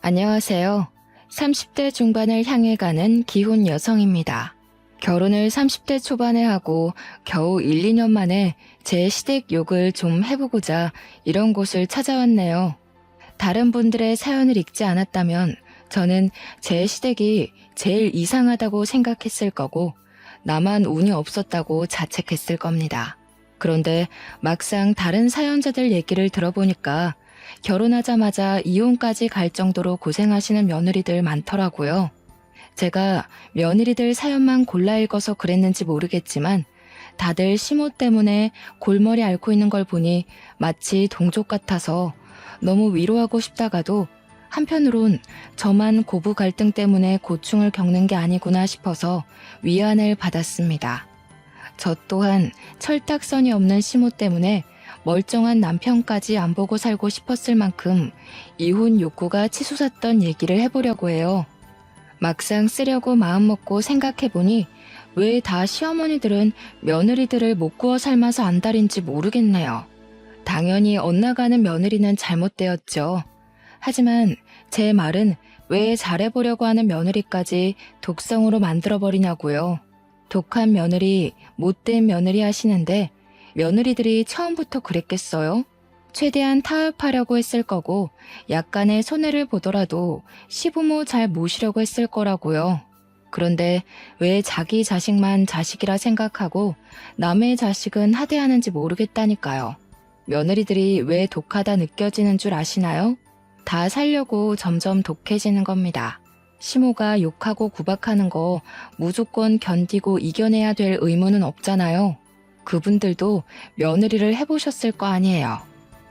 안녕하세요. 30대 중반을 향해 가는 기혼 여성입니다. 결혼을 30대 초반에 하고 겨우 1, 2년 만에 제 시댁 욕을 좀 해보고자 이런 곳을 찾아왔네요. 다른 분들의 사연을 읽지 않았다면 저는 제 시댁이 제일 이상하다고 생각했을 거고 나만 운이 없었다고 자책했을 겁니다. 그런데 막상 다른 사연자들 얘기를 들어보니까 결혼하자마자 이혼까지 갈 정도로 고생하시는 며느리들 많더라고요. 제가 며느리들 사연만 골라 읽어서 그랬는지 모르겠지만 다들 시모 때문에 골머리 앓고 있는 걸 보니 마치 동족 같아서 너무 위로하고 싶다가도 한편으론 저만 고부 갈등 때문에 고충을 겪는 게 아니구나 싶어서 위안을 받았습니다. 저 또한 철딱선이 없는 시모 때문에 멀쩡한 남편까지 안 보고 살고 싶었을 만큼 이혼 욕구가 치솟았던 얘기를 해보려고 해요. 막상 쓰려고 마음먹고 생각해보니 왜 다 시어머니들은 며느리들을 못 구워 삶아서 안달인지 모르겠네요. 당연히 엇나가는 며느리는 잘못되었죠. 하지만 제 말은 왜 잘해보려고 하는 며느리까지 독성으로 만들어버리냐고요. 독한 며느리, 못된 며느리 하시는데 며느리들이 처음부터 그랬겠어요? 최대한 타협하려고 했을 거고 약간의 손해를 보더라도 시부모 잘 모시려고 했을 거라고요. 그런데 왜 자기 자식만 자식이라 생각하고 남의 자식은 하대하는지 모르겠다니까요. 며느리들이 왜 독하다 느껴지는 줄 아시나요? 다 살려고 점점 독해지는 겁니다. 시모가 욕하고 구박하는 거 무조건 견디고 이겨내야 될 의무는 없잖아요. 그분들도 며느리를 해보셨을 거 아니에요.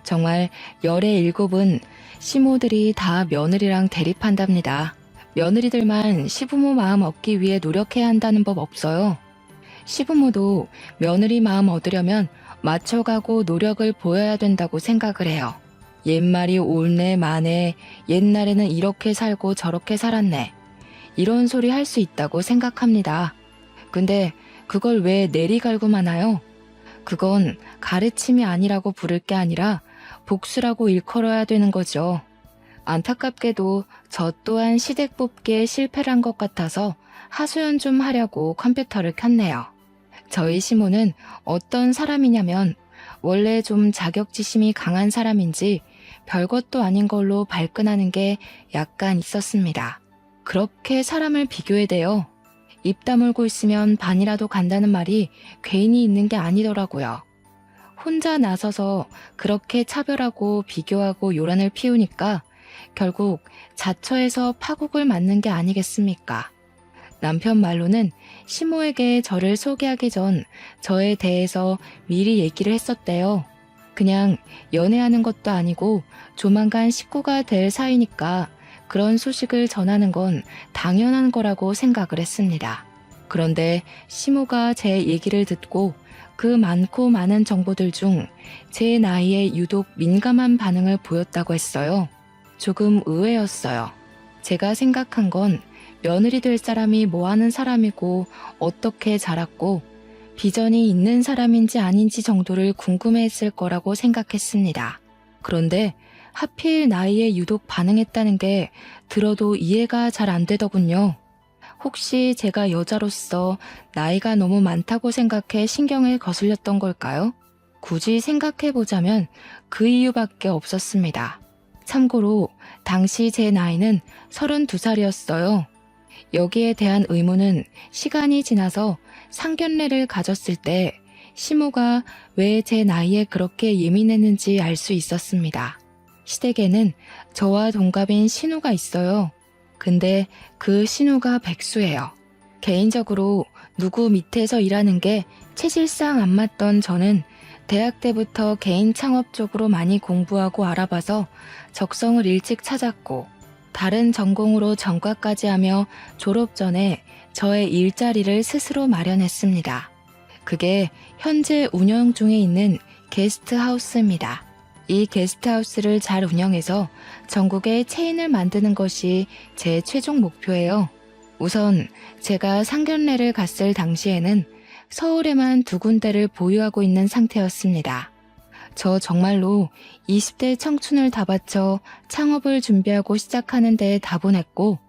정말 열의 일곱은 시모들이 다 며느리랑 대립한답니다. 며느리들만 시부모 마음 얻기 위해 노력해야 한다는 법 없어요. 시부모도 며느리 마음 얻으려면 맞춰가고 노력을 보여야 된다고 생각을 해요. 옛말이 옳네 마네, 옛날에는 이렇게 살고 저렇게 살았네. 이런 소리 할 수 있다고 생각합니다. 근데 그걸 왜 내리갈고만 하요? 그건 가르침이 아니라고 부를 게 아니라 복수라고 일컬어야 되는 거죠. 안타깝게도 저 또한 시댁 뽑기에 실패를 한 것 같아서 하소연 좀 하려고 컴퓨터를 켰네요. 저희 시모는 어떤 사람이냐면 원래 좀 자격지심이 강한 사람인지 별것도 아닌 걸로 발끈하는 게 약간 있었습니다. 그렇게 사람을 비교해대요. 입 다물고 있으면 반이라도 간다는 말이 괜히 있는 게 아니더라고요. 혼자 나서서 그렇게 차별하고 비교하고 요란을 피우니까 결국 자처해서 파국을 맞는 게 아니겠습니까? 남편 말로는 시모에게 저를 소개하기 전 저에 대해서 미리 얘기를 했었대요. 그냥 연애하는 것도 아니고 조만간 식구가 될 사이니까 그런 소식을 전하는 건 당연한 거라고 생각을 했습니다. 그런데 시모가 제 얘기를 듣고 그 많고 많은 정보들 중 제 나이에 유독 민감한 반응을 보였다고 했어요. 조금 의외였어요. 제가 생각한 건 며느리 될 사람이 뭐 하는 사람이고 어떻게 자랐고 비전이 있는 사람인지 아닌지 정도를 궁금해했을 거라고 생각했습니다. 그런데 하필 나이에 유독 반응했다는 게 들어도 이해가 잘 안 되더군요. 혹시 제가 여자로서 나이가 너무 많다고 생각해 신경을 거슬렸던 걸까요? 굳이 생각해보자면 그 이유밖에 없었습니다. 참고로 당시 제 나이는 32살이었어요. 여기에 대한 의문은 시간이 지나서 상견례를 가졌을 때 시모가 왜 제 나이에 그렇게 예민했는지 알 수 있었습니다. 시댁에는 저와 동갑인 신우가 있어요. 근데 그 신우가 백수예요. 개인적으로 누구 밑에서 일하는 게 체질상 안 맞던 저는 대학 때부터 개인 창업 쪽으로 많이 공부하고 알아봐서 적성을 일찍 찾았고 다른 전공으로 전과까지 하며 졸업 전에 저의 일자리를 스스로 마련했습니다. 그게 현재 운영 중에 있는 게스트하우스입니다. 이 게스트하우스를 잘 운영해서 전국에 체인을 만드는 것이 제 최종 목표예요. 우선 제가 상견례를 갔을 당시에는 서울에만 2군데를 보유하고 있는 상태였습니다. 저 정말로 20대 청춘을 다 바쳐 창업을 준비하고 시작하는 데에 다분했고,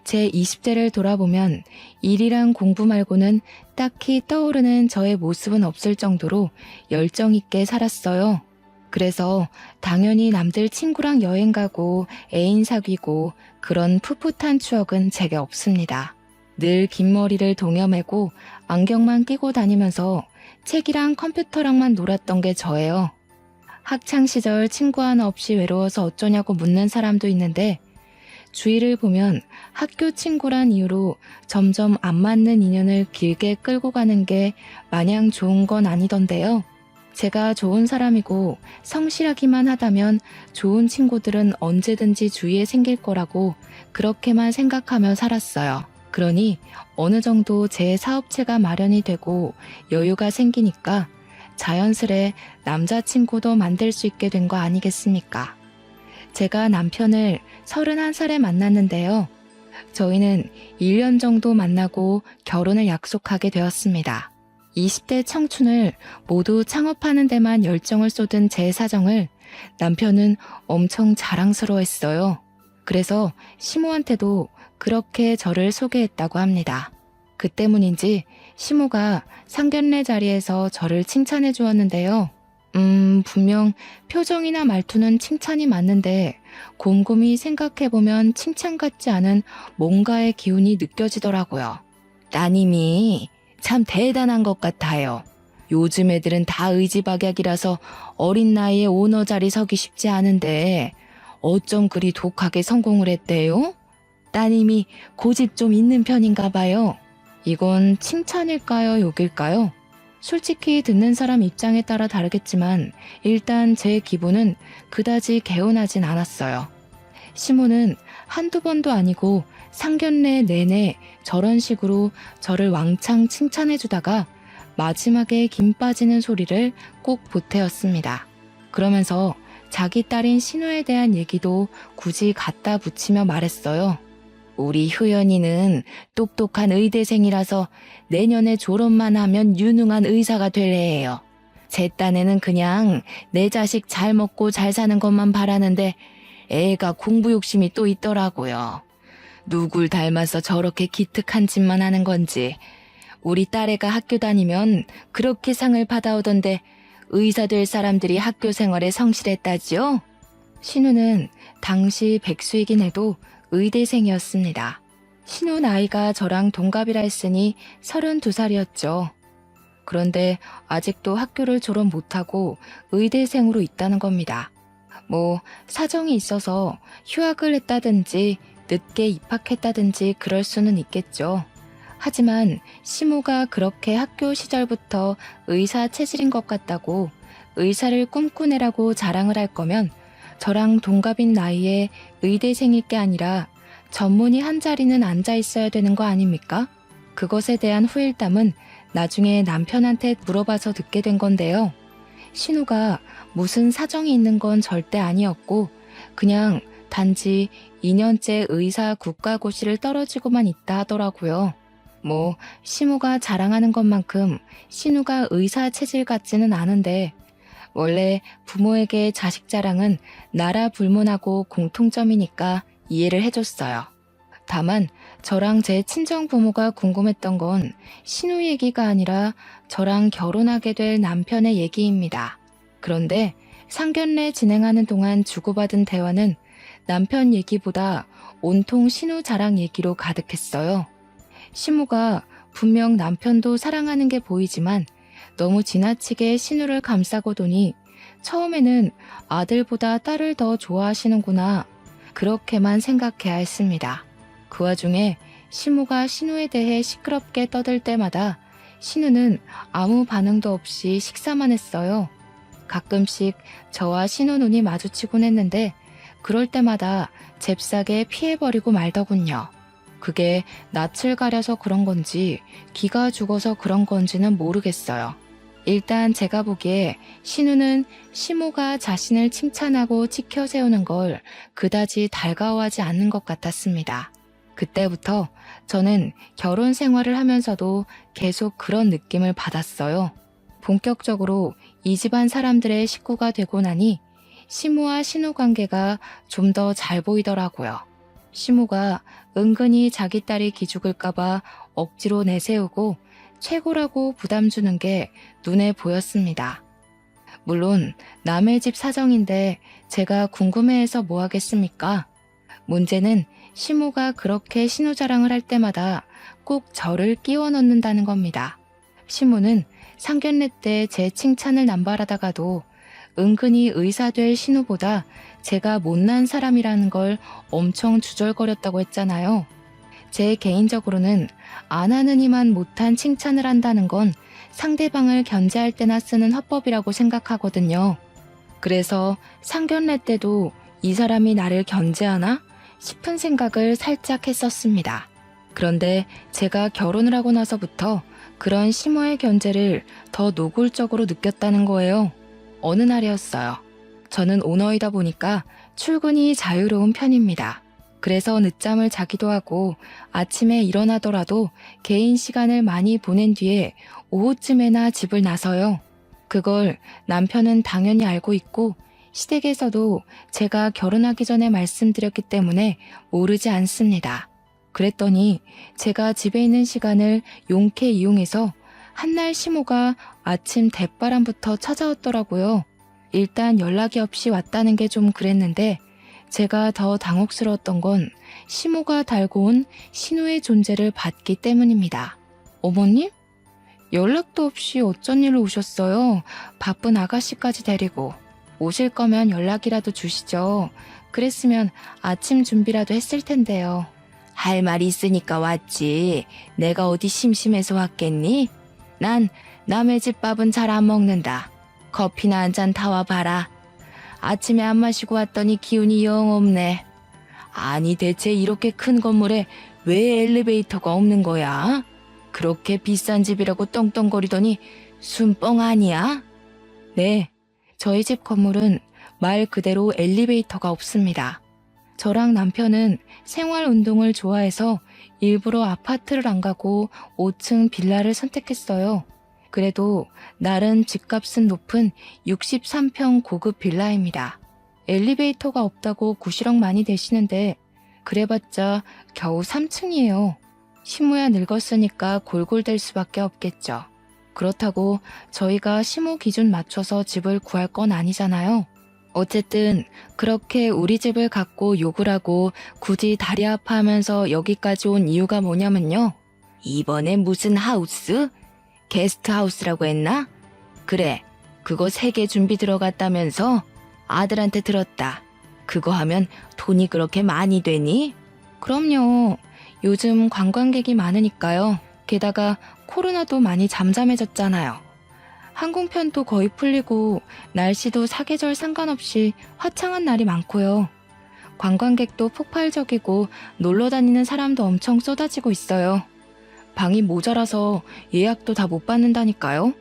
제 20대를 돌아보면 일이랑 공부 말고는 딱히 떠오르는 저의 모습은 없을 정도로 열정 있게 살았어요. 그래서 당연히 남들 친구랑 여행 가고 애인 사귀고 그런 풋풋한 추억은 제게 없습니다. 늘 긴 머리를 동여매고 안경만 끼고 다니면서 책이랑 컴퓨터랑만 놀았던 게 저예요. 학창시절 친구 하나 없이 외로워서 어쩌냐고 묻는 사람도 있는데, 주위를 보면 학교 친구란 이유로 점점 안 맞는 인연을 길게 끌고 가는 게 마냥 좋은 건 아니던데요. 제가 좋은 사람이고 성실하기만 하다면 좋은 친구들은 언제든지 주위에 생길 거라고 그렇게만 생각하며 살았어요. 그러니 어느 정도 제 사업체가 마련이 되고 여유가 생기니까 자연스레 남자친구도 만들 수 있게 된 거 아니겠습니까? 제가 남편을 31살에 만났는데요. 저희는 1년 정도 만나고 결혼을 약속하게 되었습니다. 20대 청춘을 모두 창업하는 데만 열정을 쏟은 제 사정을 남편은 엄청 자랑스러워했어요. 그래서 시모한테도 그렇게 저를 소개했다고 합니다. 그 때문인지 시모가 상견례 자리에서 저를 칭찬해 주었는데요. 분명 표정이나 말투는 칭찬이 맞는데 곰곰이 생각해보면 칭찬 같지 않은 뭔가의 기운이 느껴지더라고요. 따님이 참 대단한 것 같아요. 요즘 애들은 다 의지박약이라서 어린 나이에 오너 자리 서기 쉽지 않은데 어쩜 그리 독하게 성공을 했대요? 따님이 고집 좀 있는 편인가 봐요. 이건 칭찬일까요, 욕일까요? 솔직히 듣는 사람 입장에 따라 다르겠지만 일단 제 기분은 그다지 개운하진 않았어요. 시모는 한두 번도 아니고 상견례 내내 저런 식으로 저를 왕창 칭찬해주다가 마지막에 김 빠지는 소리를 꼭 보태었습니다. 그러면서 자기 딸인 신우에 대한 얘기도 굳이 갖다 붙이며 말했어요. 우리 효연이는 똑똑한 의대생이라서 내년에 졸업만 하면 유능한 의사가 될 애예요. 제 딴에는 그냥 내 자식 잘 먹고 잘 사는 것만 바라는데 애가 공부 욕심이 또 있더라고요. 누굴 닮아서 저렇게 기특한 짓만 하는 건지. 우리 딸애가 학교 다니면 그렇게 상을 받아오던데 의사 될 사람들이 학교 생활에 성실했다지요? 신우는 당시 백수이긴 해도 의대생이었습니다. 신우 나이가 저랑 동갑이라 했으니 32살이었죠. 그런데 아직도 학교를 졸업 못하고 의대생으로 있다는 겁니다. 뭐 사정이 있어서 휴학을 했다든지 늦게 입학했다든지 그럴 수는 있겠죠. 하지만 시모가 그렇게 학교 시절부터 의사 체질인 것 같다고 의사를 꿈꾸네라고 자랑을 할 거면 저랑 동갑인 나이에 의대생일 게 아니라 전문의 한 자리는 앉아 있어야 되는 거 아닙니까? 그것에 대한 후일담은 나중에 남편한테 물어봐서 듣게 된 건데요. 신우가 무슨 사정이 있는 건 절대 아니었고 그냥 단지 2년째 의사 국가고시를 떨어지고만 있다 하더라고요. 뭐 시모가 자랑하는 것만큼 신우가 의사 체질 같지는 않은데 원래 부모에게 자식 자랑은 나라 불문하고 공통점이니까 이해를 해줬어요. 다만 저랑 제 친정 부모가 궁금했던 건 신우 얘기가 아니라 저랑 결혼하게 될 남편의 얘기입니다. 그런데 상견례 진행하는 동안 주고받은 대화는 남편 얘기보다 온통 신우 자랑 얘기로 가득했어요. 시모가 분명 남편도 사랑하는 게 보이지만 너무 지나치게 신우를 감싸고 도니 처음에는 아들보다 딸을 더 좋아하시는구나 그렇게만 생각해야 했습니다. 그 와중에 시모가 신우에 대해 시끄럽게 떠들 때마다 신우는 아무 반응도 없이 식사만 했어요. 가끔씩 저와 신우 눈이 마주치곤 했는데 그럴 때마다 잽싸게 피해버리고 말더군요. 그게 낯을 가려서 그런 건지 기가 죽어서 그런 건지는 모르겠어요. 일단 제가 보기에 신우는 시모가 자신을 칭찬하고 치켜세우는 걸 그다지 달가워하지 않는 것 같았습니다. 그때부터 저는 결혼 생활을 하면서도 계속 그런 느낌을 받았어요. 본격적으로 이 집안 사람들의 식구가 되고 나니 시무와 신우 관계가 좀 더 잘 보이더라고요. 시무가 은근히 자기 딸이 기죽을까봐 억지로 내세우고 최고라고 부담 주는 게 눈에 보였습니다. 물론 남의 집 사정인데 제가 궁금해해서 뭐 하겠습니까? 문제는 시무가 그렇게 신우 자랑을 할 때마다 꼭 저를 끼워 넣는다는 겁니다. 시무는 상견례 때 제 칭찬을 남발하다가도 은근히 의사 될 신우보다 제가 못난 사람이라는 걸 엄청 주절거렸다고 했잖아요. 제 개인적으로는 안 하는 이만 못한 칭찬을 한다는 건 상대방을 견제할 때나 쓰는 화법이라고 생각하거든요. 그래서 상견례 때도 이 사람이 나를 견제하나 싶은 생각을 살짝 했었습니다. 그런데 제가 결혼을 하고 나서부터 그런 시모의 견제를 더 노골적으로 느꼈다는 거예요. 어느 날이었어요. 저는 오너이다 보니까 출근이 자유로운 편입니다. 그래서 늦잠을 자기도 하고 아침에 일어나더라도 개인 시간을 많이 보낸 뒤에 오후쯤에나 집을 나서요. 그걸 남편은 당연히 알고 있고 시댁에서도 제가 결혼하기 전에 말씀드렸기 때문에 모르지 않습니다. 그랬더니 제가 집에 있는 시간을 용케 이용해서 한날 시모가 아침 대바람부터 찾아왔더라고요. 일단 연락이 없이 왔다는 게 좀 그랬는데 제가 더 당혹스러웠던 건 시모가 달고 온 신우의 존재를 봤기 때문입니다. 어머님? 연락도 없이 어쩐 일로 오셨어요? 바쁜 아가씨까지 데리고. 오실 거면 연락이라도 주시죠. 그랬으면 아침 준비라도 했을 텐데요. 할 말이 있으니까 왔지. 내가 어디 심심해서 왔겠니? 난 남의 집 밥은 잘 안 먹는다. 커피나 한 잔 타와 봐라. 아침에 안 마시고 왔더니 기운이 영 없네. 아니 대체 이렇게 큰 건물에 왜 엘리베이터가 없는 거야? 그렇게 비싼 집이라고 떵떵거리더니 순뻥 아니야? 네, 저희 집 건물은 말 그대로 엘리베이터가 없습니다. 저랑 남편은 생활 운동을 좋아해서 일부러 아파트를 안 가고 5층 빌라를 선택했어요. 그래도 나름 집값은 높은 63평 고급 빌라입니다. 엘리베이터가 없다고 구시렁 많이 대시는데 그래봤자 겨우 3층이에요. 시모야 늙었으니까 골골댈 수밖에 없겠죠. 그렇다고 저희가 시모 기준 맞춰서 집을 구할 건 아니잖아요. 어쨌든 그렇게 우리 집을 갖고 욕을 하고 굳이 다리 아파하면서 여기까지 온 이유가 뭐냐면요. 이번에 무슨 하우스? 게스트하우스라고 했나? 그래, 그거 3개 준비 들어갔다면서? 아들한테 들었다. 그거 하면 돈이 그렇게 많이 되니? 그럼요. 요즘 관광객이 많으니까요. 게다가 코로나도 많이 잠잠해졌잖아요. 항공편도 거의 풀리고 날씨도 사계절 상관없이 화창한 날이 많고요. 관광객도 폭발적이고 놀러 다니는 사람도 엄청 쏟아지고 있어요. 방이 모자라서 예약도 다 못 받는다니까요.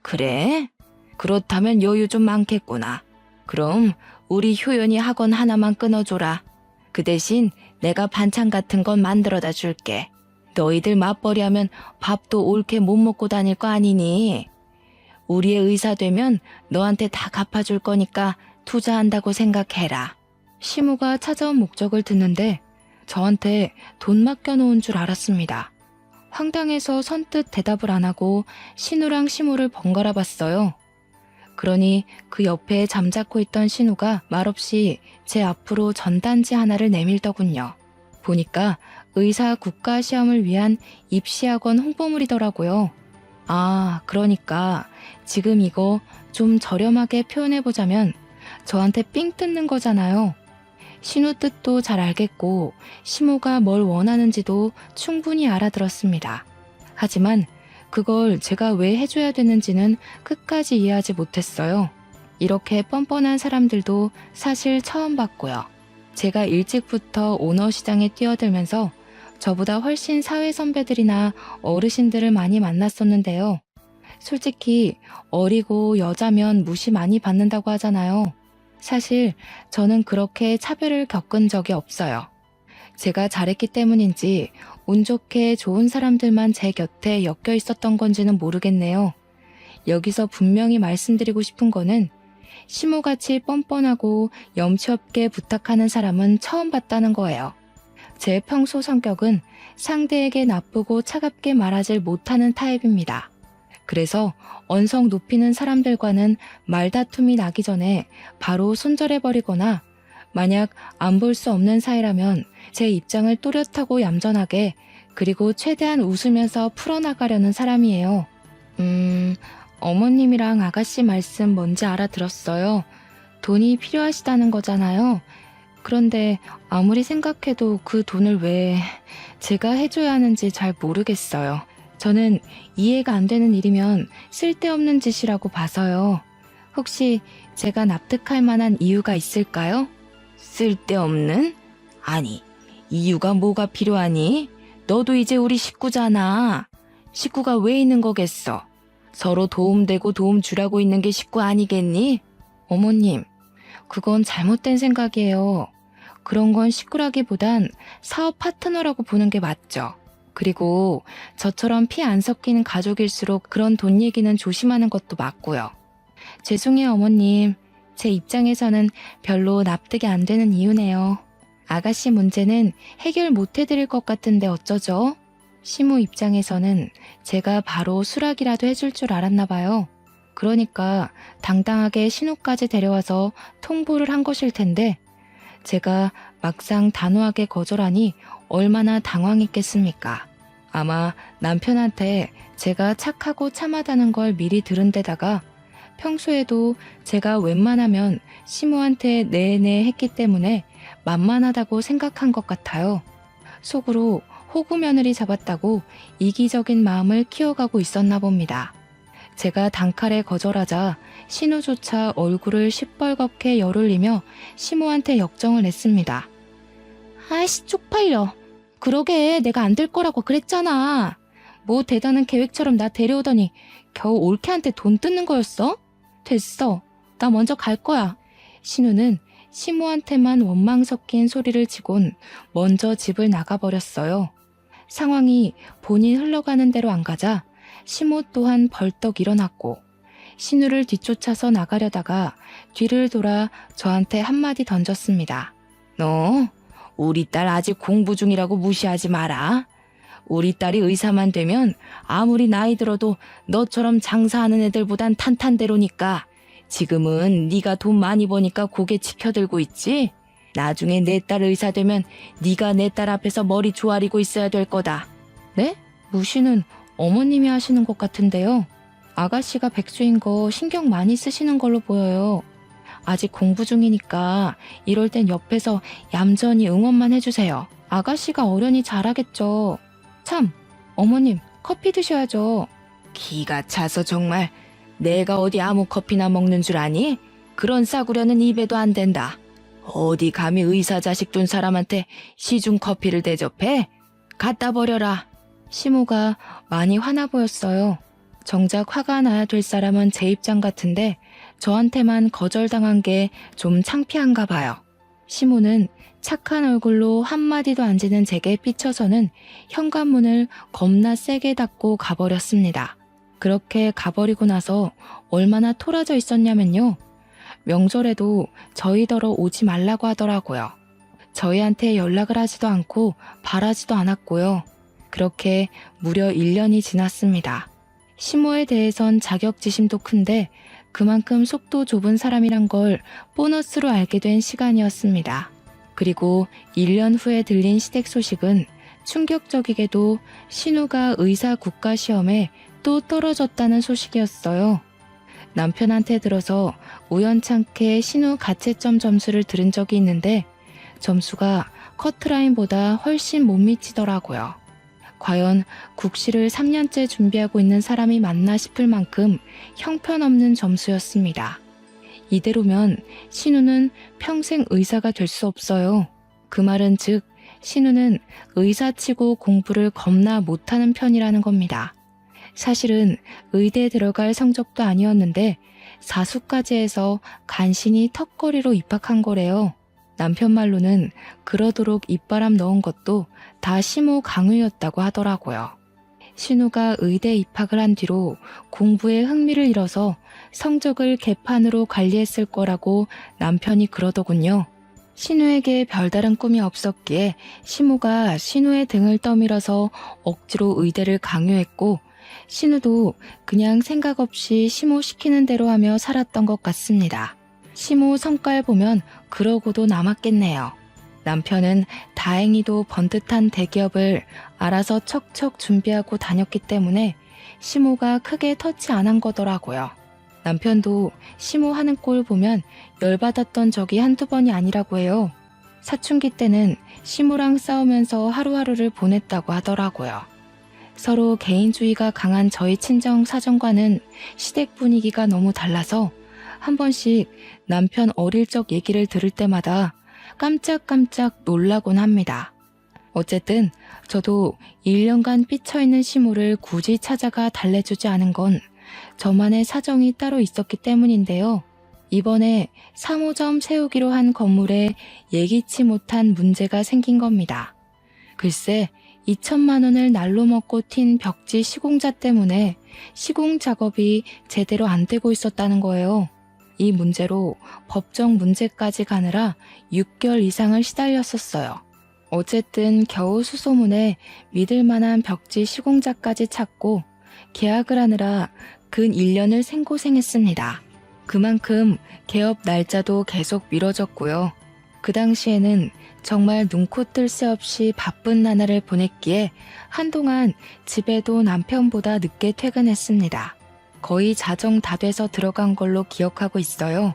그래? 그렇다면 여유 좀 많겠구나. 그럼 우리 효연이 학원 하나만 끊어줘라. 그 대신 내가 반찬 같은 건 만들어다 줄게. 너희들 맞벌이 하면 밥도 옳게 못 먹고 다닐 거 아니니? 우리의 의사 되면 너한테 다 갚아줄 거니까 투자한다고 생각해라. 시무가 찾아온 목적을 듣는데 저한테 돈 맡겨놓은 줄 알았습니다. 황당해서 선뜻 대답을 안 하고 신우랑 시무를 번갈아 봤어요. 그러니 그 옆에 잠자코 있던 신우가 말없이 제 앞으로 전단지 하나를 내밀더군요. 보니까 의사 국가시험을 위한 입시학원 홍보물이더라고요. 아, 그러니까 지금 이거 좀 저렴하게 표현해보자면 저한테 삥 뜯는 거잖아요. 신우 뜻도 잘 알겠고 시모가 뭘 원하는지도 충분히 알아들었습니다. 하지만 그걸 제가 왜 해줘야 되는지는 끝까지 이해하지 못했어요. 이렇게 뻔뻔한 사람들도 사실 처음 봤고요. 제가 일찍부터 오너 시장에 뛰어들면서 저보다 훨씬 사회 선배들이나 어르신들을 많이 만났었는데요. 솔직히 어리고 여자면 무시 많이 받는다고 하잖아요. 사실 저는 그렇게 차별을 겪은 적이 없어요. 제가 잘했기 때문인지 운 좋게 좋은 사람들만 제 곁에 엮여 있었던 건지는 모르겠네요. 여기서 분명히 말씀드리고 싶은 거는 시모같이 뻔뻔하고 염치 없게 부탁하는 사람은 처음 봤다는 거예요. 제 평소 성격은 상대에게 나쁘고 차갑게 말하질 못하는 타입입니다. 그래서 언성 높이는 사람들과는 말다툼이 나기 전에 바로 손절해버리거나 만약 안 볼 수 없는 사이라면 제 입장을 또렷하고 얌전하게 그리고 최대한 웃으면서 풀어나가려는 사람이에요. 어머님이랑 아가씨 말씀 뭔지 알아들었어요. 돈이 필요하시다는 거잖아요. 그런데 아무리 생각해도 그 돈을 왜 제가 해줘야 하는지 잘 모르겠어요. 저는 이해가 안 되는 일이면 쓸데없는 짓이라고 봐서요. 혹시 제가 납득할 만한 이유가 있을까요? 쓸데없는? 아니, 이유가 뭐가 필요하니? 너도 이제 우리 식구잖아. 식구가 왜 있는 거겠어? 서로 도움되고 도움 주라고 있는 게 식구 아니겠니? 어머님, 그건 잘못된 생각이에요. 그런 건 식구라기보단 사업 파트너라고 보는 게 맞죠. 그리고 저처럼 피 안 섞이는 가족일수록 그런 돈 얘기는 조심하는 것도 맞고요. 죄송해요, 어머님. 제 입장에서는 별로 납득이 안 되는 이유네요. 아가씨 문제는 해결 못 해드릴 것 같은데 어쩌죠? 시모 입장에서는 제가 바로 수락이라도 해줄 줄 알았나 봐요. 그러니까 당당하게 신우까지 데려와서 통보를 한 것일 텐데 제가 막상 단호하게 거절하니 얼마나 당황했겠습니까? 아마 남편한테 제가 착하고 참하다는 걸 미리 들은 데다가 평소에도 제가 웬만하면 시모한테 네네 했기 때문에 만만하다고 생각한 것 같아요. 속으로 호구 며느리 잡았다고 이기적인 마음을 키워가고 있었나 봅니다. 제가 단칼에 거절하자 신우조차 얼굴을 시뻘겋게 열올리며 시모한테 역정을 냈습니다. 아이씨, 쪽팔려. 그러게 내가 안 될 거라고 그랬잖아. 뭐 대단한 계획처럼 나 데려오더니 겨우 올케한테 돈 뜯는 거였어? 됐어. 나 먼저 갈 거야. 신우는 시모한테만 원망 섞인 소리를 치곤 먼저 집을 나가버렸어요. 상황이 본인 흘러가는 대로 안 가자 시모 또한 벌떡 일어났고 신우를 뒤쫓아서 나가려다가 뒤를 돌아 저한테 한마디 던졌습니다. 너 우리 딸 아직 공부 중이라고 무시하지 마라. 우리 딸이 의사만 되면 아무리 나이 들어도 너처럼 장사하는 애들보단 탄탄대로니까 지금은 네가 돈 많이 버니까 고개 치켜들고 있지? 나중에 내 딸 의사 되면 네가 내 딸 앞에서 머리 조아리고 있어야 될 거다. 네? 무시는 어머님이 하시는 것 같은데요. 아가씨가 백수인 거 신경 많이 쓰시는 걸로 보여요. 아직 공부 중이니까 이럴 땐 옆에서 얌전히 응원만 해주세요. 아가씨가 어련히 잘하겠죠. 참, 어머님 커피 드셔야죠. 기가 차서 정말 내가 어디 아무 커피나 먹는 줄 아니? 그런 싸구려는 입에도 안 된다. 어디 감히 의사 자식 둔 사람한테 시중 커피를 대접해? 갖다 버려라. 시모가 많이 화나 보였어요. 정작 화가 나야 될 사람은 제 입장 같은데 저한테만 거절당한 게 좀 창피한가 봐요. 시모는 착한 얼굴로 한마디도 안 지는 제게 삐쳐서는 현관문을 겁나 세게 닫고 가버렸습니다. 그렇게 가버리고 나서 얼마나 토라져 있었냐면요. 명절에도 저희더러 오지 말라고 하더라고요. 저희한테 연락을 하지도 않고 바라지도 않았고요. 그렇게 무려 1년이 지났습니다. 시모에 대해선 자격지심도 큰데 그만큼 속도 좁은 사람이란 걸 보너스로 알게 된 시간이었습니다. 그리고 1년 후에 들린 시댁 소식은 충격적이게도 신우가 의사 국가시험에 또 떨어졌다는 소식이었어요. 남편한테 들어서 우연찮게 신우 가채점 점수를 들은 적이 있는데 점수가 커트라인보다 훨씬 못 미치더라고요. 과연 국시를 3년째 준비하고 있는 사람이 맞나 싶을 만큼 형편없는 점수였습니다. 이대로면 신우는 평생 의사가 될 수 없어요. 그 말은 즉 신우는 의사치고 공부를 겁나 못하는 편이라는 겁니다. 사실은 의대에 들어갈 성적도 아니었는데 사수까지 해서 간신히 턱걸이로 입학한 거래요. 남편 말로는 그러도록 입바람 넣은 것도 다 시모 강요였다고 하더라고요. 신우가 의대 입학을 한 뒤로 공부에 흥미를 잃어서 성적을 개판으로 관리했을 거라고 남편이 그러더군요. 신우에게 별다른 꿈이 없었기에 시모가 신우의 등을 떠밀어서 억지로 의대를 강요했고 신우도 그냥 생각 없이 시모 시키는 대로 하며 살았던 것 같습니다. 시모 성과를 보면 그러고도 남았겠네요. 남편은 다행히도 번듯한 대기업을 알아서 척척 준비하고 다녔기 때문에 시모가 크게 터치 안 한 거더라고요. 남편도 시모 하는 꼴 보면 열받았던 적이 한두 번이 아니라고 해요. 사춘기 때는 시모랑 싸우면서 하루하루를 보냈다고 하더라고요. 서로 개인주의가 강한 저희 친정 사정과는 시댁 분위기가 너무 달라서 한 번씩 남편 어릴 적 얘기를 들을 때마다 깜짝깜짝 놀라곤 합니다. 어쨌든 저도 1년간 삐쳐있는 시모를 굳이 찾아가 달래주지 않은 건 저만의 사정이 따로 있었기 때문인데요. 이번에 3호점 세우기로 한 건물에 예기치 못한 문제가 생긴 겁니다. 글쎄 2천만 원을 날로 먹고 튄 벽지 시공자 때문에 시공 작업이 제대로 안 되고 있었다는 거예요. 이 문제로 법정 문제까지 가느라 6개월 이상을 시달렸었어요. 어쨌든 겨우 수소문에 믿을 만한 벽지 시공자까지 찾고 계약을 하느라 근 1년을 생고생했습니다. 그만큼 개업 날짜도 계속 미뤄졌고요. 그 당시에는 정말 눈코 뜰 새 없이 바쁜 나날을 보냈기에 한동안 집에도 남편보다 늦게 퇴근했습니다. 거의 자정 다 돼서 들어간 걸로 기억하고 있어요.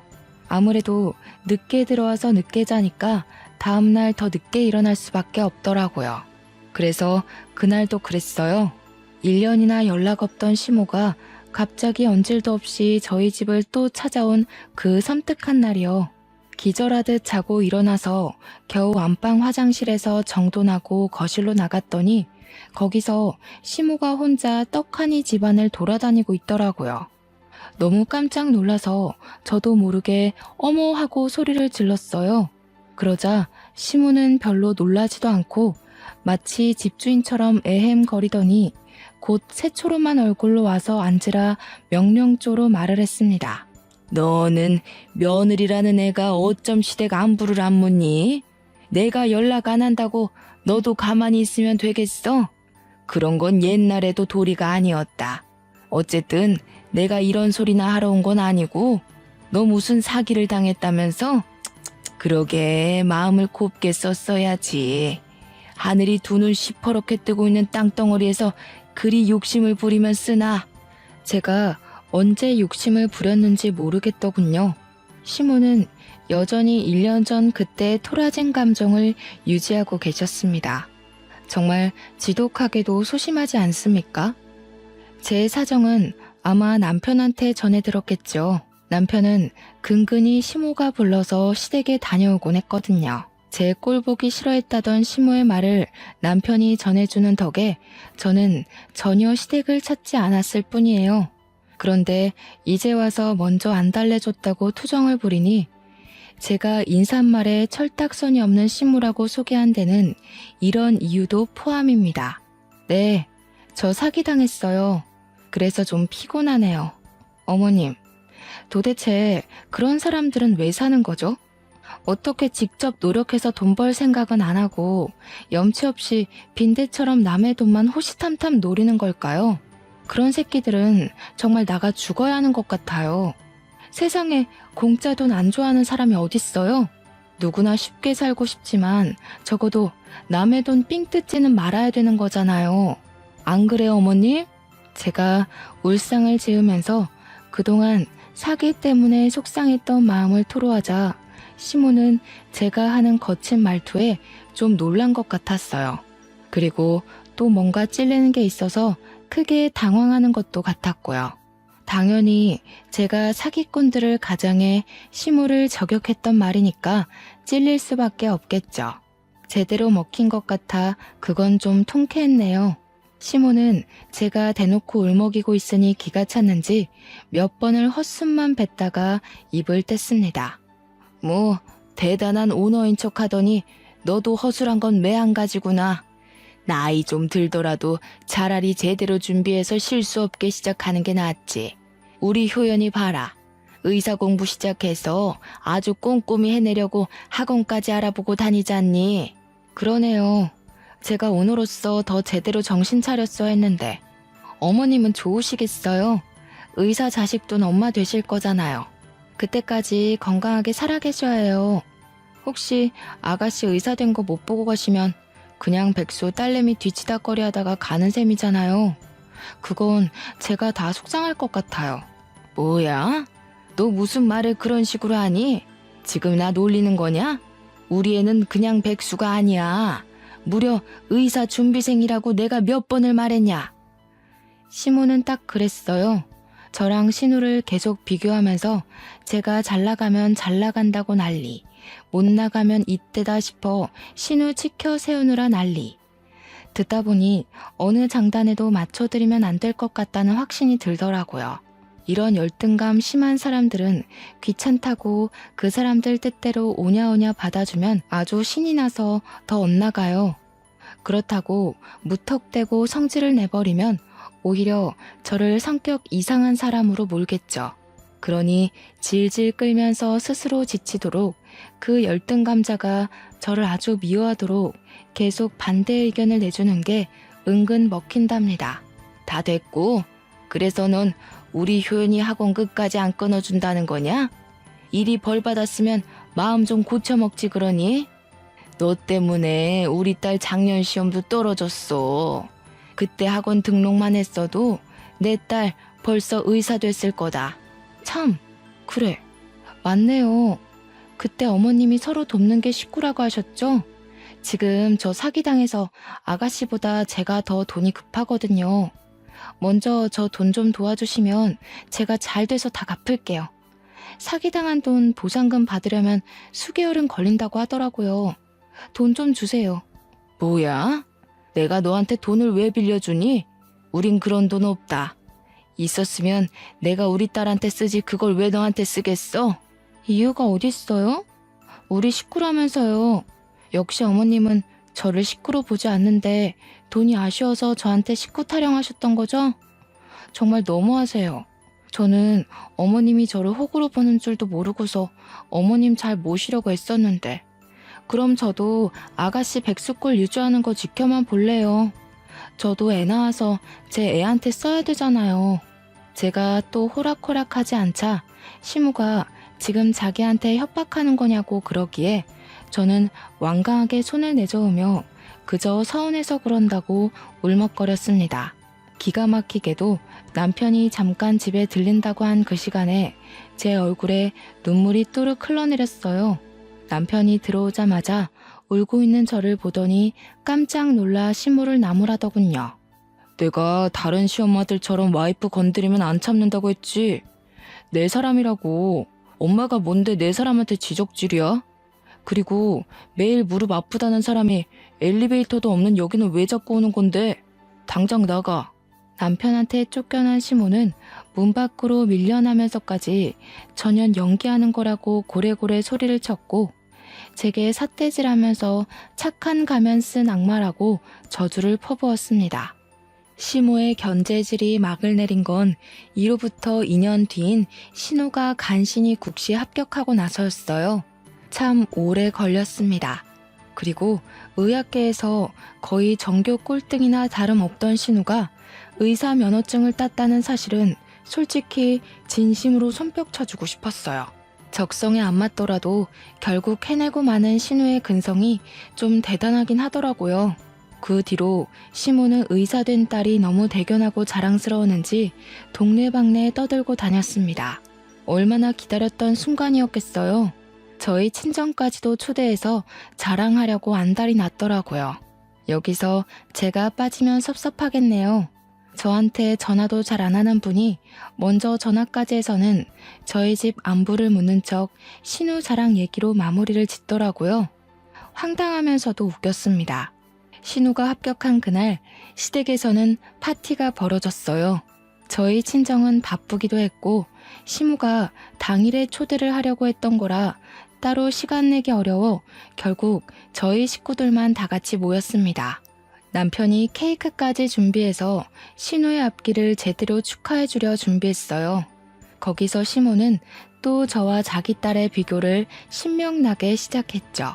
아무래도 늦게 들어와서 늦게 자니까 다음날 더 늦게 일어날 수밖에 없더라고요. 그래서 그날도 그랬어요. 1년이나 연락 없던 시모가 갑자기 언질도 없이 저희 집을 또 찾아온 그 섬뜩한 날이요. 기절하듯 자고 일어나서 겨우 안방 화장실에서 정돈하고 거실로 나갔더니 거기서 시모가 혼자 떡하니 집안을 돌아다니고 있더라고요. 너무 깜짝 놀라서 저도 모르게 어머 하고 소리를 질렀어요. 그러자 시모는 별로 놀라지도 않고 마치 집주인처럼 에헴거리더니 곧 새초롬한 얼굴로 와서 앉으라 명령조로 말을 했습니다. 너는 며느리라는 애가 어쩜 시댁 안부를 안 묻니? 내가 연락 안 한다고 너도 가만히 있으면 되겠어? 그런 건 옛날에도 도리가 아니었다. 어쨌든 내가 이런 소리나 하러 온 건 아니고 너 무슨 사기를 당했다면서? 그러게 마음을 곱게 썼어야지. 하늘이 두 눈 시퍼렇게 뜨고 있는 땅덩어리에서 그리 욕심을 부리면 쓰나. 제가 언제 욕심을 부렸는지 모르겠더군요. 시모는 여전히 1년 전 그때의 토라진 감정을 유지하고 계셨습니다. 정말 지독하게도 소심하지 않습니까? 제 사정은 아마 남편한테 전해 들었겠죠. 남편은 근근히 시모가 불러서 시댁에 다녀오곤 했거든요. 제 꼴 보기 싫어했다던 시모의 말을 남편이 전해주는 덕에 저는 전혀 시댁을 찾지 않았을 뿐이에요. 그런데 이제 와서 먼저 안 달래줬다고 투정을 부리니 제가 인사말에 철딱선이 없는 시모라고 소개한 데는 이런 이유도 포함입니다. 네, 저 사기당했어요. 그래서 좀 피곤하네요. 어머님, 도대체 그런 사람들은 왜 사는 거죠? 어떻게 직접 노력해서 돈 벌 생각은 안 하고 염치 없이 빈대처럼 남의 돈만 호시탐탐 노리는 걸까요? 그런 새끼들은 정말 나가 죽어야 하는 것 같아요. 세상에 공짜 돈 안 좋아하는 사람이 어딨어요? 누구나 쉽게 살고 싶지만 적어도 남의 돈 삥 뜯지는 말아야 되는 거잖아요. 안 그래요, 어머님? 제가 울상을 지으면서 그동안 사기 때문에 속상했던 마음을 토로하자 시모는 제가 하는 거친 말투에 좀 놀란 것 같았어요. 그리고 또 뭔가 찔리는 게 있어서 크게 당황하는 것도 같았고요. 당연히 제가 사기꾼들을 가장해 시모를 저격했던 말이니까 찔릴 수밖에 없겠죠. 제대로 먹힌 것 같아 그건 좀 통쾌했네요. 시모는 제가 대놓고 울먹이고 있으니 기가 찼는지 몇 번을 헛숨만 뱉다가 입을 뗐습니다. 뭐 대단한 오너인 척 하더니 너도 허술한 건 매 한 가지구나. 나이 좀 들더라도 차라리 제대로 준비해서 실수 없게 시작하는 게 낫지. 우리 효연이 봐라. 의사 공부 시작해서 아주 꼼꼼히 해내려고 학원까지 알아보고 다니잖니. 그러네요. 제가 오늘로써 더 제대로 정신 차렸어야 했는데. 어머님은 좋으시겠어요? 의사 자식돈 엄마 되실 거잖아요. 그때까지 건강하게 살아 계셔야 해요. 혹시 아가씨 의사 된 거 못 보고 가시면 그냥 백수 딸내미 뒤치다꺼리 하다가 가는 셈이잖아요. 그건 제가 다 속상할 것 같아요. 뭐야? 너 무슨 말을 그런 식으로 하니? 지금 나 놀리는 거냐? 우리 애는 그냥 백수가 아니야. 무려 의사 준비생이라고 내가 몇 번을 말했냐? 시모는 딱 그랬어요. 저랑 신우를 계속 비교하면서 제가 잘 나가면 잘 나간다고 난리, 못 나가면 이때다 싶어 신우 치켜 세우느라 난리. 듣다 보니 어느 장단에도 맞춰드리면 안 될 것 같다는 확신이 들더라고요. 이런 열등감 심한 사람들은 귀찮다고 그 사람들 뜻대로 오냐오냐 받아주면 아주 신이 나서 더 엇나가요. 그렇다고 무턱대고 성질을 내버리면 오히려 저를 성격 이상한 사람으로 몰겠죠. 그러니 질질 끌면서 스스로 지치도록 그 열등감자가 저를 아주 미워하도록 계속 반대 의견을 내주는 게 은근 먹힌답니다. 다 됐고, 그래서 넌 우리 효연이 학원 끝까지 안 끊어준다는 거냐? 일이 벌 받았으면 마음 좀 고쳐먹지 그러니? 너 때문에 우리 딸 작년 시험도 떨어졌어. 그때 학원 등록만 했어도 내 딸 벌써 의사 됐을 거다. 참, 그래. 맞네요. 그때 어머님이 서로 돕는 게 식구라고 하셨죠? 지금 저 사기당해서 아가씨보다 제가 더 돈이 급하거든요. 먼저 저 돈 좀 도와주시면 제가 잘 돼서 다 갚을게요. 사기당한 돈 보상금 받으려면 수개월은 걸린다고 하더라고요. 돈 좀 주세요. 뭐야? 내가 너한테 돈을 왜 빌려주니? 우린 그런 돈 없다. 있었으면 내가 우리 딸한테 쓰지 그걸 왜 너한테 쓰겠어? 이유가 어딨어요? 우리 식구라면서요. 역시 어머님은 저를 식구로 보지 않는데 돈이 아쉬워서 저한테 식구 타령하셨던 거죠? 정말 너무하세요. 저는 어머님이 저를 호구로 보는 줄도 모르고서 어머님 잘 모시려고 했었는데. 그럼 저도 아가씨 백수꼴 유지하는 거 지켜만 볼래요. 저도 애 낳아서 제 애한테 써야 되잖아요. 제가 또 호락호락하지 않자 시무가 지금 자기한테 협박하는 거냐고 그러기에 저는 완강하게 손을 내저으며 그저 서운해서 그런다고 울먹거렸습니다. 기가 막히게도 남편이 잠깐 집에 들린다고 한 그 시간에 제 얼굴에 눈물이 뚜룩 흘러내렸어요. 남편이 들어오자마자 울고 있는 저를 보더니 깜짝 놀라 시무를 나무라더군요. 내가 다른 시엄마들처럼 와이프 건드리면 안 참는다고 했지. 내 사람이라고. 엄마가 뭔데 내 사람한테 지적질이야? 그리고 매일 무릎 아프다는 사람이 엘리베이터도 없는 여기는 왜 자꾸 오는 건데? 당장 나가. 남편한테 쫓겨난 시모는 문 밖으로 밀려나면서까지 전혀 연기하는 거라고 고래고래 소리를 쳤고 제게 삿대질하면서 착한 가면 쓴 악마라고 저주를 퍼부었습니다. 시모의 견제질이 막을 내린 건 이로부터 2년 뒤인 신우가 간신히 국시 합격하고 나서였어요. 참 오래 걸렸습니다. 그리고 의학계에서 거의 전교 꼴등이나 다름없던 신우가 의사 면허증을 땄다는 사실은 솔직히 진심으로 손뼉 쳐주고 싶었어요. 적성에 안 맞더라도 결국 해내고 마는 신우의 근성이 좀 대단하긴 하더라고요. 그 뒤로 시모는 의사 된 딸이 너무 대견하고 자랑스러웠는지 동네방네에 떠들고 다녔습니다. 얼마나 기다렸던 순간이었겠어요. 저희 친정까지도 초대해서 자랑하려고 안달이 났더라고요. 여기서 제가 빠지면 섭섭하겠네요. 저한테 전화도 잘 안 하는 분이 먼저 전화까지 해서는 저희 집 안부를 묻는 척 신우 자랑 얘기로 마무리를 짓더라고요. 황당하면서도 웃겼습니다. 신우가 합격한 그날 시댁에서는 파티가 벌어졌어요. 저희 친정은 바쁘기도 했고 시무가 당일에 초대를 하려고 했던 거라 따로 시간 내기 어려워 결국 저희 식구들만 다 같이 모였습니다. 남편이 케이크까지 준비해서 신우의 앞길을 제대로 축하해주려 준비했어요. 거기서 시모는 또 저와 자기 딸의 비교를 신명나게 시작했죠.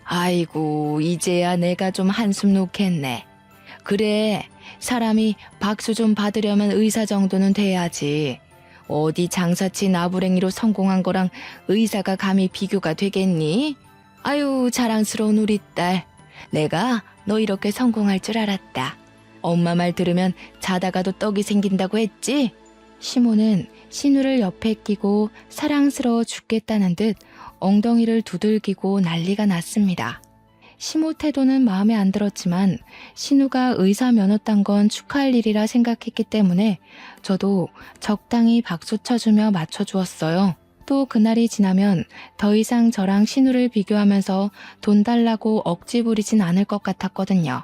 아이고, 이제야 내가 좀 한숨 놓겠네. 그래, 사람이 박수 좀 받으려면 의사 정도는 돼야지. 어디 장사치 나부랭이로 성공한 거랑 의사가 감히 비교가 되겠니? 아유, 자랑스러운 우리 딸. 내가 너 이렇게 성공할 줄 알았다. 엄마 말 들으면 자다가도 떡이 생긴다고 했지? 시모는 신우를 옆에 끼고 사랑스러워 죽겠다는 듯 엉덩이를 두들기고 난리가 났습니다. 시모 태도는 마음에 안 들었지만 신우가 의사 면허 딴 건 축하할 일이라 생각했기 때문에 저도 적당히 박수 쳐주며 맞춰주었어요. 또 그날이 지나면 더 이상 저랑 신우를 비교하면서 돈 달라고 억지 부리진 않을 것 같았거든요.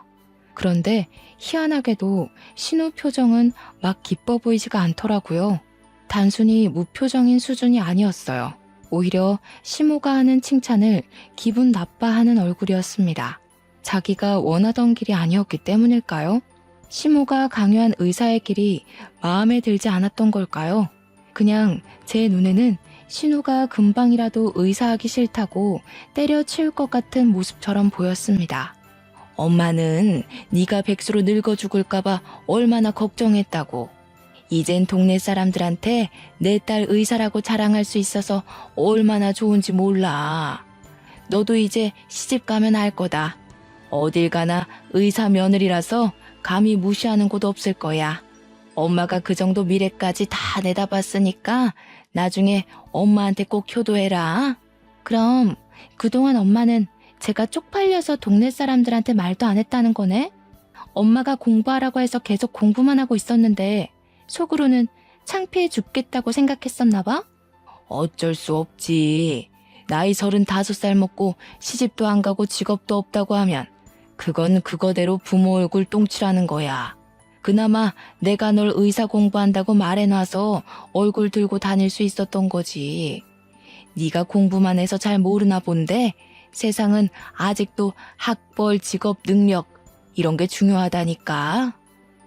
그런데 희한하게도 신우 표정은 막 기뻐 보이지가 않더라고요. 단순히 무표정인 수준이 아니었어요. 오히려 시모가 하는 칭찬을 기분 나빠하는 얼굴이었습니다. 자기가 원하던 길이 아니었기 때문일까요? 시모가 강요한 의사의 길이 마음에 들지 않았던 걸까요? 그냥 제 눈에는 신우가 금방이라도 의사하기 싫다고 때려치울 것 같은 모습처럼 보였습니다. 엄마는 네가 백수로 늙어 죽을까봐 얼마나 걱정했다고. 이젠 동네 사람들한테 내 딸 의사라고 자랑할 수 있어서 얼마나 좋은지 몰라. 너도 이제 시집 가면 알 거다. 어딜 가나 의사 며느리라서 감히 무시하는 곳 없을 거야. 엄마가 그 정도 미래까지 다 내다봤으니까 나중에 엄마한테 꼭 효도해라. 그럼 그동안 엄마는 제가 쪽팔려서 동네 사람들한테 말도 안 했다는 거네? 엄마가 공부하라고 해서 계속 공부만 하고 있었는데 속으로는 창피해 죽겠다고 생각했었나 봐? 어쩔 수 없지. 나이 35살 먹고 시집도 안 가고 직업도 없다고 하면 그건 그거대로 부모 얼굴 똥칠하는 거야. 그나마 내가 널 의사 공부한다고 말해놔서 얼굴 들고 다닐 수 있었던 거지. 네가 공부만 해서 잘 모르나 본데 세상은 아직도 학벌, 직업, 능력 이런 게 중요하다니까.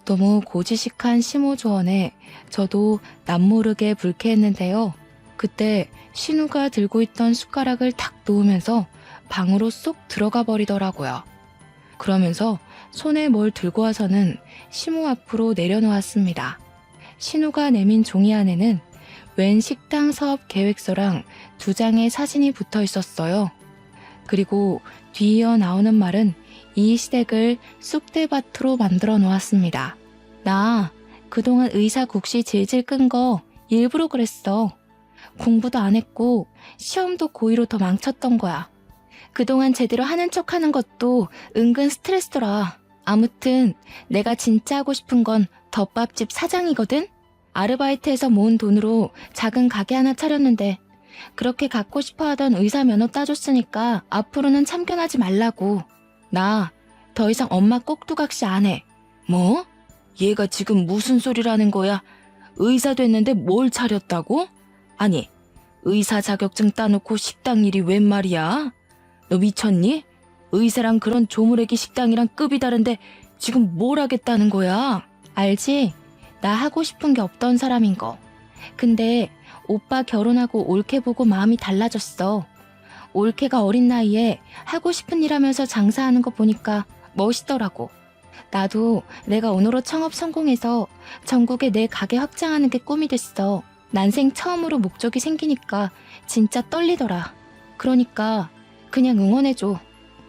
너무 고지식한 시모 조언에 저도 남모르게 불쾌했는데요. 그때 신우가 들고 있던 숟가락을 탁 놓으면서 방으로 쏙 들어가 버리더라고요. 그러면서 손에 뭘 들고 와서는 시모 앞으로 내려놓았습니다. 신우가 내민 종이 안에는 웬 식당 사업 계획서랑 2장의 사진이 붙어 있었어요. 그리고 뒤이어 나오는 말은 이 시댁을 쑥대밭으로 만들어 놓았습니다. 나 그동안 의사 국시 질질 끈 거 일부러 그랬어. 공부도 안 했고 시험도 고의로 더 망쳤던 거야. 그동안 제대로 하는 척 하는 것도 은근 스트레스더라. 아무튼 내가 진짜 하고 싶은 건 덮밥집 사장이거든? 아르바이트해서 모은 돈으로 작은 가게 하나 차렸는데 그렇게 갖고 싶어 하던 의사 면허 따줬으니까 앞으로는 참견하지 말라고. 나 더 이상 엄마 꼭두각시 안 해. 뭐? 얘가 지금 무슨 소리라는 거야? 의사 됐는데 뭘 차렸다고? 아니, 의사 자격증 따놓고 식당 일이 웬 말이야? 너 미쳤니? 의사랑 그런 조무래기 식당이랑 급이 다른데 지금 뭘 하겠다는 거야? 알지? 나 하고 싶은 게 없던 사람인 거. 근데 오빠 결혼하고 올케 보고 마음이 달라졌어. 올케가 어린 나이에 하고 싶은 일 하면서 장사하는 거 보니까 멋있더라고. 나도 내가 오너로 창업 성공해서 전국에 내 가게 확장하는 게 꿈이 됐어. 난생 처음으로 목적이 생기니까 진짜 떨리더라. 그러니까 그냥 응원해줘.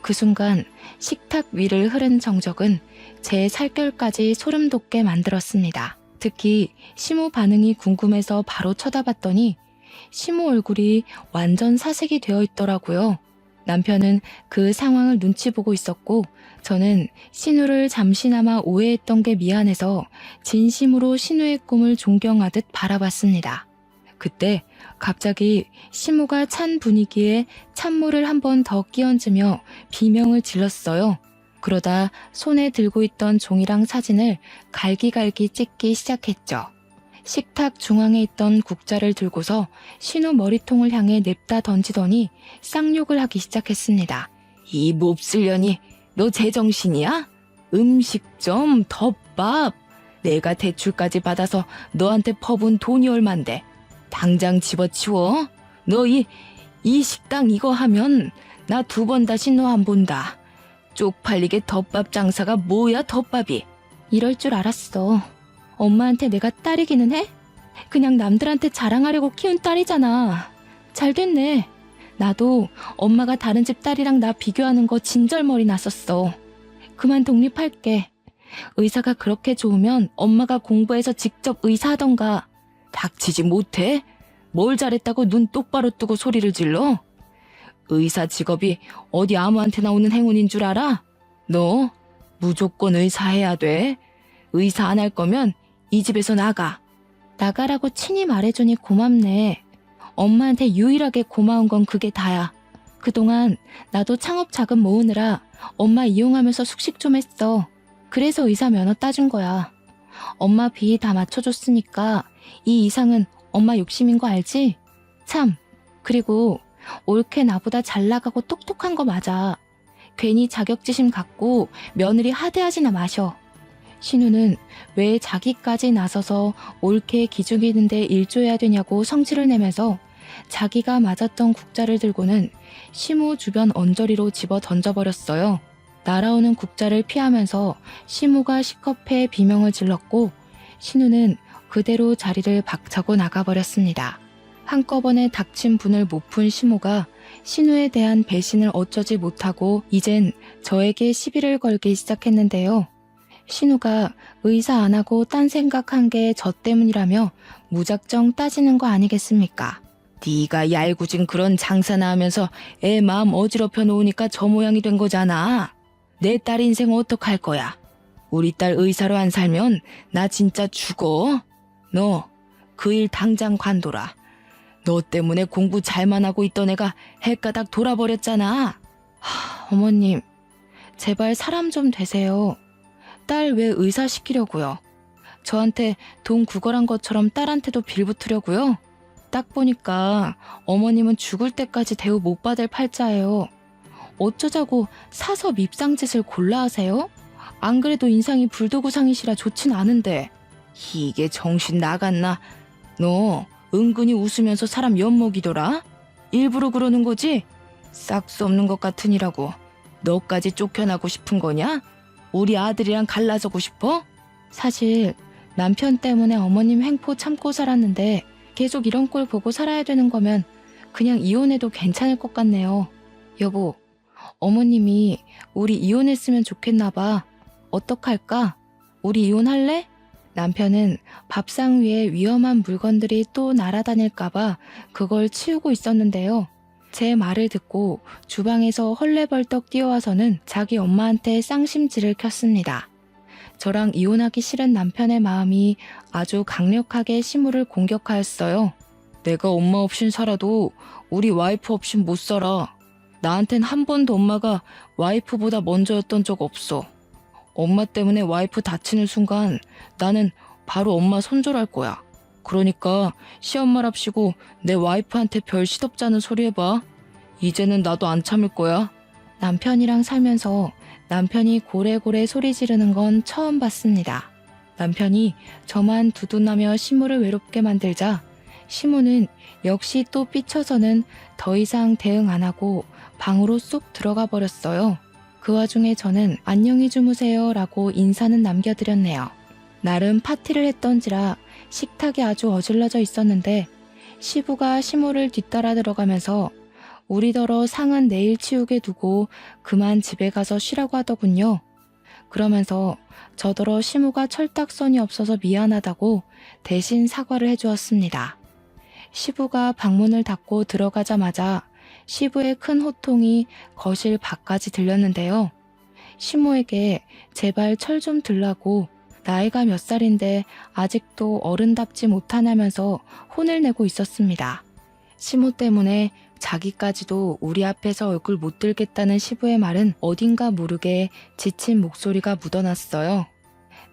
그 순간 식탁 위를 흐른 정적은 제 살결까지 소름 돋게 만들었습니다. 특히 시모 반응이 궁금해서 바로 쳐다봤더니 시모 얼굴이 완전 사색이 되어 있더라고요. 남편은 그 상황을 눈치 보고 있었고 저는 신우를 잠시나마 오해했던 게 미안해서 진심으로 신우의 꿈을 존경하듯 바라봤습니다. 그때 갑자기 시모가 찬 분위기에 찬물을 한 번 더 끼얹으며 비명을 질렀어요. 그러다 손에 들고 있던 종이랑 사진을 갈기갈기 찍기 시작했죠. 식탁 중앙에 있던 국자를 들고서 신우 머리통을 향해 냅다 던지더니 쌍욕을 하기 시작했습니다. 이 몹쓸년이 너 제정신이야? 음식점, 덮밥. 내가 대출까지 받아서 너한테 퍼본 돈이 얼만데. 당장 집어치워. 너 이 식당 이거 하면 나 2번 다시 너 안 본다. 쪽팔리게 덮밥 장사가 뭐야 덮밥이. 이럴 줄 알았어. 엄마한테 내가 딸이기는 해? 그냥 남들한테 자랑하려고 키운 딸이잖아. 잘 됐네. 나도 엄마가 다른 집 딸이랑 나 비교하는 거 진절머리 났었어. 그만 독립할게. 의사가 그렇게 좋으면 엄마가 공부해서 직접 의사하던가. 닥치지 못해? 뭘 잘했다고 눈 똑바로 뜨고 소리를 질러? 의사 직업이 어디 아무한테나 오는 행운인 줄 알아? 너 무조건 의사해야 돼. 의사 안 할 거면 이 집에서 나가. 나가라고 친히 말해주니 고맙네. 엄마한테 유일하게 고마운 건 그게 다야. 그동안 나도 창업 자금 모으느라 엄마 이용하면서 숙식 좀 했어. 그래서 의사 면허 따준 거야. 엄마 비 다 맞춰줬으니까 이 이상은 엄마 욕심인 거 알지? 참, 그리고 올케 나보다 잘 나가고 똑똑한 거 맞아. 괜히 자격지심 갖고 며느리 하대하지나 마셔. 신우는 왜 자기까지 나서서 올케 기죽이는데 일조해야 되냐고 성질을 내면서 자기가 맞았던 국자를 들고는 시무 주변 언저리로 집어 던져버렸어요. 날아오는 국자를 피하면서 시무가 시커패 비명을 질렀고 신우는 그대로 자리를 박차고 나가버렸습니다. 한꺼번에 닥친 분을 못 푼 시무가 신우에 대한 배신을 어쩌지 못하고 이젠 저에게 시비를 걸기 시작했는데요. 신우가 의사 안 하고 딴 생각한 게 저 때문이라며 무작정 따지는 거 아니겠습니까? 네가 얄궂은 그런 장사나 하면서 애 마음 어지럽혀 놓으니까 저 모양이 된 거잖아. 내 딸 인생 어떡할 거야? 우리 딸 의사로 안 살면 나 진짜 죽어. 너 그 일 당장 관둬라. 너 때문에 공부 잘만 하고 있던 애가 헷가닥 돌아버렸잖아. 어머님, 제발 사람 좀 되세요. 딸 왜 의사 시키려고요? 저한테 돈 구걸한 것처럼 딸한테도 빌붙으려고요? 딱 보니까 어머님은 죽을 때까지 대우 못 받을 팔자예요. 어쩌자고 사서 밉상짓을 골라 하세요? 안 그래도 인상이 불도구상이시라 좋진 않은데. 이게 정신 나갔나? 너 은근히 웃으면서 사람 엿먹이더라? 일부러 그러는 거지? 싹수 없는 것 같으니라고. 너까지 쫓겨나고 싶은 거냐? 우리 아들이랑 갈라서고 싶어? 사실 남편 때문에 어머님 횡포 참고 살았는데 계속 이런 꼴 보고 살아야 되는 거면 그냥 이혼해도 괜찮을 것 같네요. 여보, 어머님이 우리 이혼했으면 좋겠나 봐. 어떡할까? 우리 이혼할래? 남편은 밥상 위에 위험한 물건들이 또 날아다닐까봐 그걸 치우고 있었는데요. 제 말을 듣고 주방에서 헐레벌떡 뛰어와서는 자기 엄마한테 쌍심지를 켰습니다. 저랑 이혼하기 싫은 남편의 마음이 아주 강력하게 시무를 공격하였어요. 내가 엄마 없인 살아도 우리 와이프 없인 못 살아. 나한텐 한 번도 엄마가 와이프보다 먼저였던 적 없어. 엄마 때문에 와이프 다치는 순간 나는 바로 엄마 손절할 거야. 그러니까 시엄마랍시고 내 와이프한테 별 시덥잖은 소리 해봐. 이제는 나도 안 참을 거야. 남편이랑 살면서 남편이 고래고래 소리 지르는 건 처음 봤습니다. 남편이 저만 두둔하며 시무를 외롭게 만들자 시무는 역시 또 삐쳐서는 더 이상 대응 안 하고 방으로 쏙 들어가 버렸어요. 그 와중에 저는 안녕히 주무세요 라고 인사는 남겨드렸네요. 나름 파티를 했던지라 식탁이 아주 어질러져 있었는데 시부가 시무를 뒤따라 들어가면서 우리더러 상은 내일 치우게 두고 그만 집에 가서 쉬라고 하더군요. 그러면서 저더러 시무가 철딱선이 없어서 미안하다고 대신 사과를 해주었습니다. 시부가 방문을 닫고 들어가자마자 시부의 큰 호통이 거실 밖까지 들렸는데요. 시모에게 제발 철 좀 들라고 나이가 몇 살인데 아직도 어른답지 못하냐면서 혼을 내고 있었습니다. 시모 때문에 자기까지도 우리 앞에서 얼굴 못 들겠다는 시부의 말은 어딘가 모르게 지친 목소리가 묻어났어요.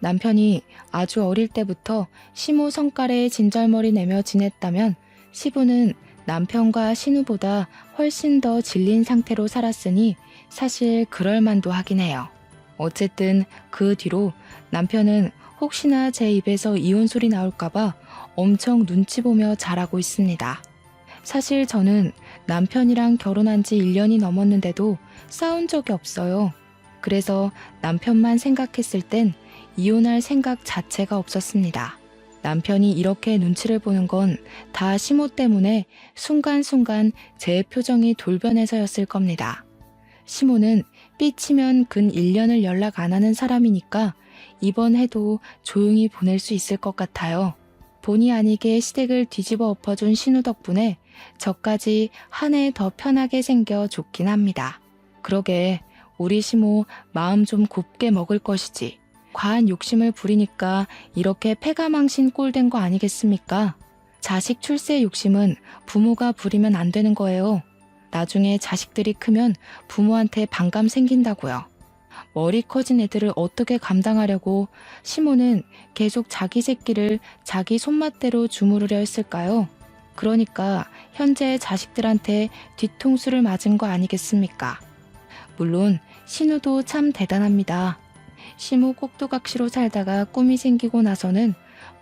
남편이 아주 어릴 때부터 시모 성깔에 진절머리 내며 지냈다면 시부는 남편과 신우보다 훨씬 더 질린 상태로 살았으니 사실 그럴만도 하긴 해요. 어쨌든 그 뒤로 남편은 혹시나 제 입에서 이혼 소리 나올까봐 엄청 눈치 보며 잘하고 있습니다. 사실 저는 남편이랑 결혼한 지 1년이 넘었는데도 싸운 적이 없어요. 그래서 남편만 생각했을 땐 이혼할 생각 자체가 없었습니다. 남편이 이렇게 눈치를 보는 건 다 시모 때문에 순간순간 제 표정이 돌변해서였을 겁니다. 시모는 삐치면 근 1년을 연락 안 하는 사람이니까 이번 해도 조용히 보낼 수 있을 것 같아요. 본의 아니게 시댁을 뒤집어 엎어준 신우 덕분에 저까지 한 해 더 편하게 생겨 좋긴 합니다. 그러게 우리 시모 마음 좀 곱게 먹을 것이지. 과한 욕심을 부리니까 이렇게 패가망신 꼴된 거 아니겠습니까? 자식 출세 욕심은 부모가 부리면 안 되는 거예요. 나중에 자식들이 크면 부모한테 반감 생긴다고요. 머리 커진 애들을 어떻게 감당하려고 시모는 계속 자기 새끼를 자기 손맛대로 주무르려 했을까요? 그러니까 현재 자식들한테 뒤통수를 맞은 거 아니겠습니까? 물론 신우도 참 대단합니다. 시모 꼭두각시로 살다가 꿈이 생기고 나서는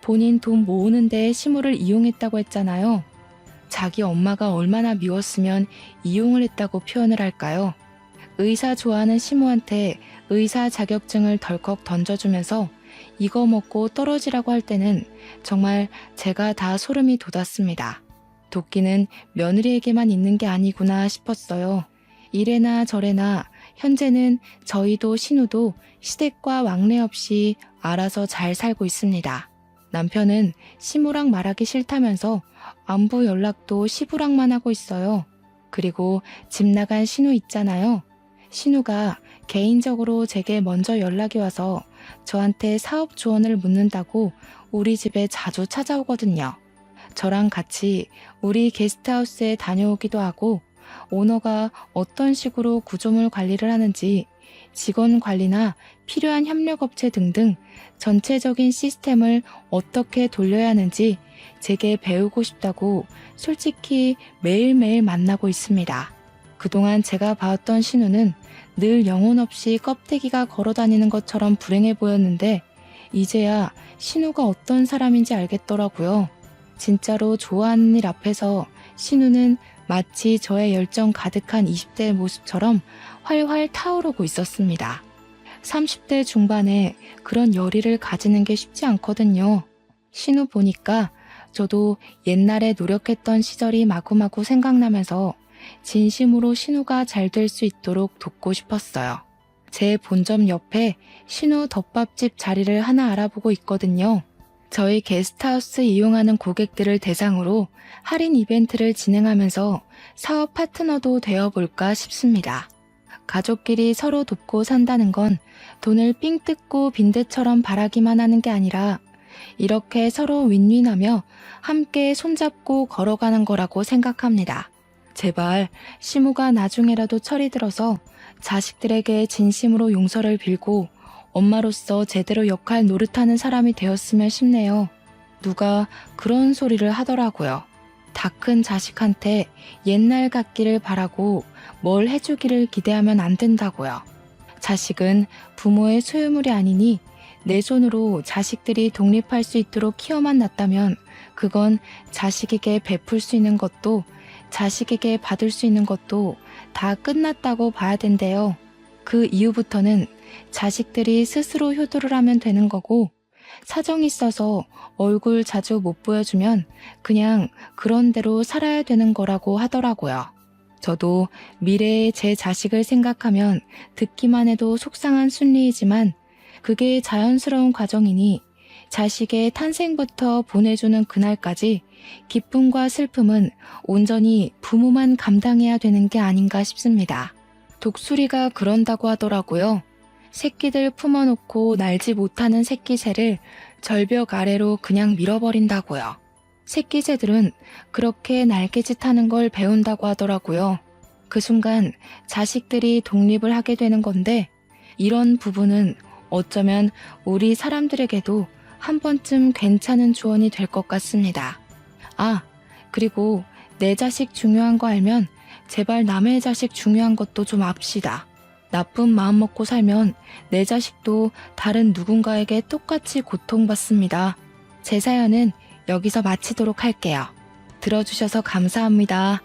본인 돈 모으는 데 시모를 이용했다고 했잖아요. 자기 엄마가 얼마나 미웠으면 이용을 했다고 표현을 할까요? 의사 좋아하는 시모한테 의사 자격증을 덜컥 던져주면서 이거 먹고 떨어지라고 할 때는 정말 제가 다 소름이 돋았습니다. 도끼는 며느리에게만 있는 게 아니구나 싶었어요. 이래나 저래나 현재는 저희도 신우도 시댁과 왕래 없이 알아서 잘 살고 있습니다. 남편은 시모랑 말하기 싫다면서 안부 연락도 시부랑만 하고 있어요. 그리고 집 나간 신우 있잖아요. 신우가 개인적으로 제게 먼저 연락이 와서 저한테 사업 조언을 묻는다고 우리 집에 자주 찾아오거든요. 저랑 같이 우리 게스트하우스에 다녀오기도 하고 오너가 어떤 식으로 구조물 관리를 하는지 직원 관리나 필요한 협력업체 등등 전체적인 시스템을 어떻게 돌려야 하는지 제게 배우고 싶다고 솔직히 매일매일 만나고 있습니다. 그동안 제가 봐왔던 신우는 늘 영혼 없이 껍데기가 걸어다니는 것처럼 불행해 보였는데 이제야 신우가 어떤 사람인지 알겠더라고요. 진짜로 좋아하는 일 앞에서 신우는 마치 저의 열정 가득한 20대의 모습처럼 활활 타오르고 있었습니다. 30대 중반에 그런 열의를 가지는 게 쉽지 않거든요. 신우 보니까 저도 옛날에 노력했던 시절이 마구마구 생각나면서 진심으로 신우가 잘 될 수 있도록 돕고 싶었어요. 제 본점 옆에 신우 덮밥집 자리를 하나 알아보고 있거든요. 저희 게스트하우스 이용하는 고객들을 대상으로 할인 이벤트를 진행하면서 사업 파트너도 되어볼까 싶습니다. 가족끼리 서로 돕고 산다는 건 돈을 삥 뜯고 빈대처럼 바라기만 하는 게 아니라 이렇게 서로 윈윈하며 함께 손잡고 걸어가는 거라고 생각합니다. 제발 시무가 나중에라도 철이 들어서 자식들에게 진심으로 용서를 빌고 엄마로서 제대로 역할 노릇하는 사람이 되었으면 싶네요. 누가 그런 소리를 하더라고요. 다 큰 자식한테 옛날 같기를 바라고 뭘 해주기를 기대하면 안 된다고요. 자식은 부모의 소유물이 아니니 내 손으로 자식들이 독립할 수 있도록 키워만 놨다면 그건 자식에게 베풀 수 있는 것도 자식에게 받을 수 있는 것도 다 끝났다고 봐야 된대요. 그 이후부터는 자식들이 스스로 효도를 하면 되는 거고 사정이 있어서 얼굴 자주 못 보여주면 그냥 그런 대로 살아야 되는 거라고 하더라고요. 저도 미래의 제 자식을 생각하면 듣기만 해도 속상한 순리이지만 그게 자연스러운 과정이니 자식의 탄생부터 보내주는 그날까지 기쁨과 슬픔은 온전히 부모만 감당해야 되는 게 아닌가 싶습니다. 독수리가 그런다고 하더라고요. 새끼들 품어놓고 날지 못하는 새끼새를 절벽 아래로 그냥 밀어버린다고요. 새끼새들은 그렇게 날개짓 하는 걸 배운다고 하더라고요. 그 순간 자식들이 독립을 하게 되는 건데 이런 부분은 어쩌면 우리 사람들에게도 한 번쯤 괜찮은 조언이 될 것 같습니다. 아, 그리고 내 자식 중요한 거 알면 제발 남의 자식 중요한 것도 좀 압시다. 나쁜 마음 먹고 살면 내 자식도 다른 누군가에게 똑같이 고통받습니다. 제 사연은 여기서 마치도록 할게요. 들어주셔서 감사합니다.